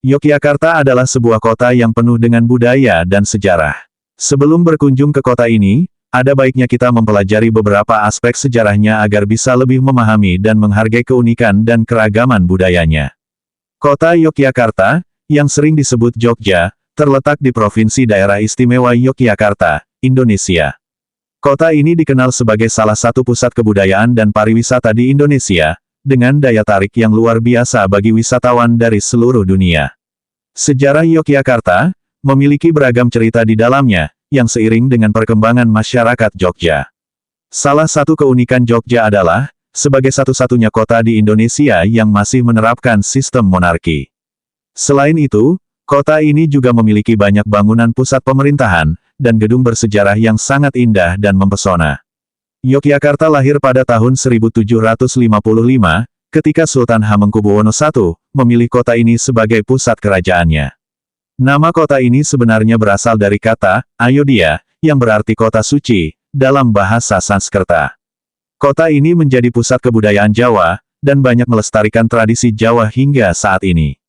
Yogyakarta adalah sebuah kota yang penuh dengan budaya dan sejarah. Sebelum berkunjung ke kota ini, ada baiknya kita mempelajari beberapa aspek sejarahnya agar bisa lebih memahami dan menghargai keunikan dan keragaman budayanya. Kota Yogyakarta, yang sering disebut Jogja, terletak di Provinsi Daerah Istimewa Yogyakarta, Indonesia. Kota ini dikenal sebagai salah satu pusat kebudayaan dan pariwisata di Indonesia, dengan daya tarik yang luar biasa bagi wisatawan dari seluruh dunia. Sejarah Yogyakarta memiliki beragam cerita di dalamnya, yang seiring dengan perkembangan masyarakat Jogja. Salah satu keunikan Jogja adalah, sebagai satu-satunya kota di Indonesia yang masih menerapkan sistem monarki. Selain itu, kota ini juga memiliki banyak bangunan pusat pemerintahan, dan gedung bersejarah yang sangat indah dan mempesona. Yogyakarta lahir pada tahun 1755, ketika Sultan Hamengkubuwono I memilih kota ini sebagai pusat kerajaannya. Nama kota ini sebenarnya berasal dari kata Ayodhya, yang berarti kota suci, dalam bahasa Sanskerta. Kota ini menjadi pusat kebudayaan Jawa, dan banyak melestarikan tradisi Jawa hingga saat ini.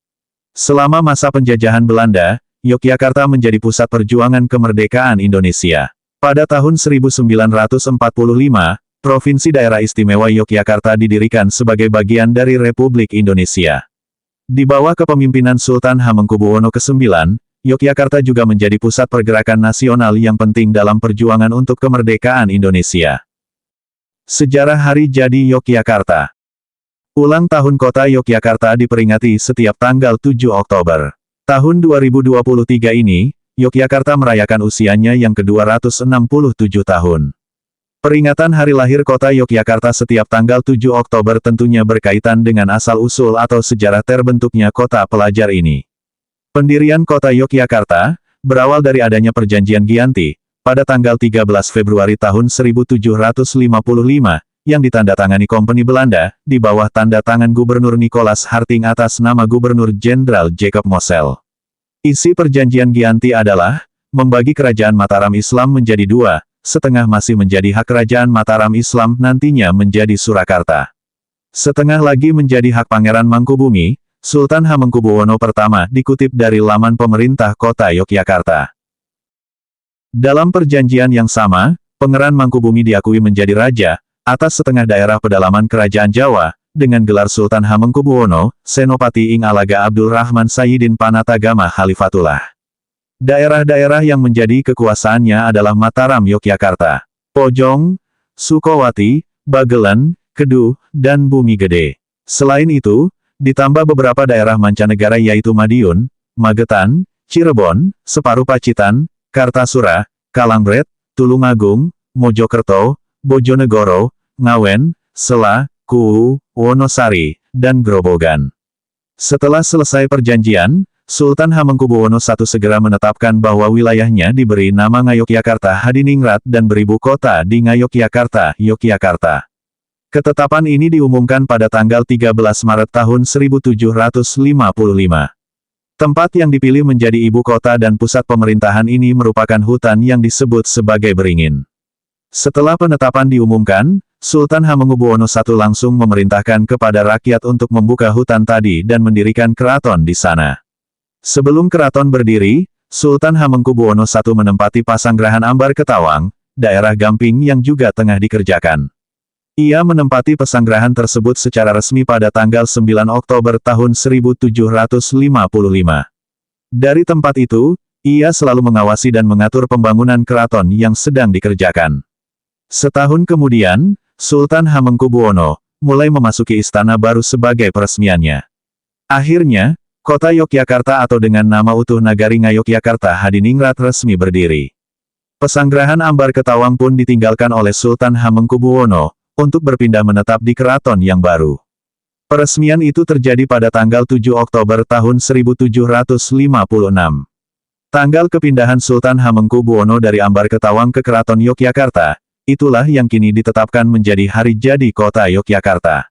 Selama masa penjajahan Belanda, Yogyakarta menjadi pusat perjuangan kemerdekaan Indonesia. Pada tahun 1945, Provinsi Daerah Istimewa Yogyakarta didirikan sebagai bagian dari Republik Indonesia. Di bawah kepemimpinan Sultan Hamengkubuwono IX, Yogyakarta juga menjadi pusat pergerakan nasional yang penting dalam perjuangan untuk kemerdekaan Indonesia. Sejarah Hari Jadi Yogyakarta. Ulang tahun Kota Yogyakarta diperingati setiap tanggal 7 Oktober. Tahun 2023 ini, Yogyakarta merayakan usianya yang ke-267 tahun. Peringatan hari lahir kota Yogyakarta setiap tanggal 7 Oktober tentunya berkaitan dengan asal-usul atau sejarah terbentuknya kota pelajar ini. Pendirian kota Yogyakarta berawal dari adanya perjanjian Giyanti pada tanggal 13 Februari tahun 1755 yang ditandatangani Kompeni Belanda di bawah tanda tangan Gubernur Nicolas Harting atas nama Gubernur Jenderal Jacob Mossel. Isi perjanjian Giyanti adalah membagi kerajaan Mataram Islam menjadi dua, setengah masih menjadi hak kerajaan Mataram Islam nantinya menjadi Surakarta. Setengah lagi menjadi hak Pangeran Mangkubumi, Sultan Hamengkubuwono I dikutip dari laman pemerintah kota Yogyakarta. Dalam perjanjian yang sama, Pangeran Mangkubumi diakui menjadi raja, atas setengah daerah pedalaman kerajaan Jawa, dengan gelar Sultan Hamengkubuwono, Senopati ing Alaga Abdul Rahman Sayyidin Panatagama Khalifatullah. Daerah-daerah yang menjadi kekuasaannya adalah Mataram Yogyakarta, Pojong, Sukowati, Bagelen, Kedu, dan Bumi Gede. Selain itu, ditambah beberapa daerah mancanegara yaitu Madiun, Magetan, Cirebon, Separuh Pacitan, Kartasura, Kalangbret, Tulungagung, Mojokerto, Bojonegoro, Ngawen, Sela, Kuwu, Wonosari, dan Grobogan. Setelah selesai perjanjian, Sultan Hamengkubuwono I segera menetapkan bahwa wilayahnya diberi nama Ngayogyakarta Hadiningrat dan beribu kota di Ngayogyakarta, Yogyakarta. Ketetapan ini diumumkan pada tanggal 13 Maret tahun 1755. Tempat yang dipilih menjadi ibu kota dan pusat pemerintahan ini merupakan hutan yang disebut sebagai Beringin. Setelah penetapan diumumkan, Sultan Hamengkubuwono I langsung memerintahkan kepada rakyat untuk membuka hutan tadi dan mendirikan keraton di sana. Sebelum keraton berdiri, Sultan Hamengkubuwono I menempati Pasanggerahan Ambar Ketawang, daerah Gamping yang juga tengah dikerjakan. Ia menempati pesanggerahan tersebut secara resmi pada tanggal 9 Oktober tahun 1755. Dari tempat itu, ia selalu mengawasi dan mengatur pembangunan keraton yang sedang dikerjakan. Setahun kemudian, Sultan Hamengkubuwono mulai memasuki istana baru sebagai peresmiannya. Akhirnya, Kota Yogyakarta atau dengan nama utuh Nagari Ngayogyakarta Hadiningrat resmi berdiri. Pasanggerahan Ambar Ketawang pun ditinggalkan oleh Sultan Hamengkubuwono untuk berpindah menetap di keraton yang baru. Peresmian itu terjadi pada tanggal 7 Oktober tahun 1756. Tanggal kepindahan Sultan Hamengkubuwono dari Ambar Ketawang ke Keraton Yogyakarta, itulah yang kini ditetapkan menjadi hari jadi Kota Yogyakarta.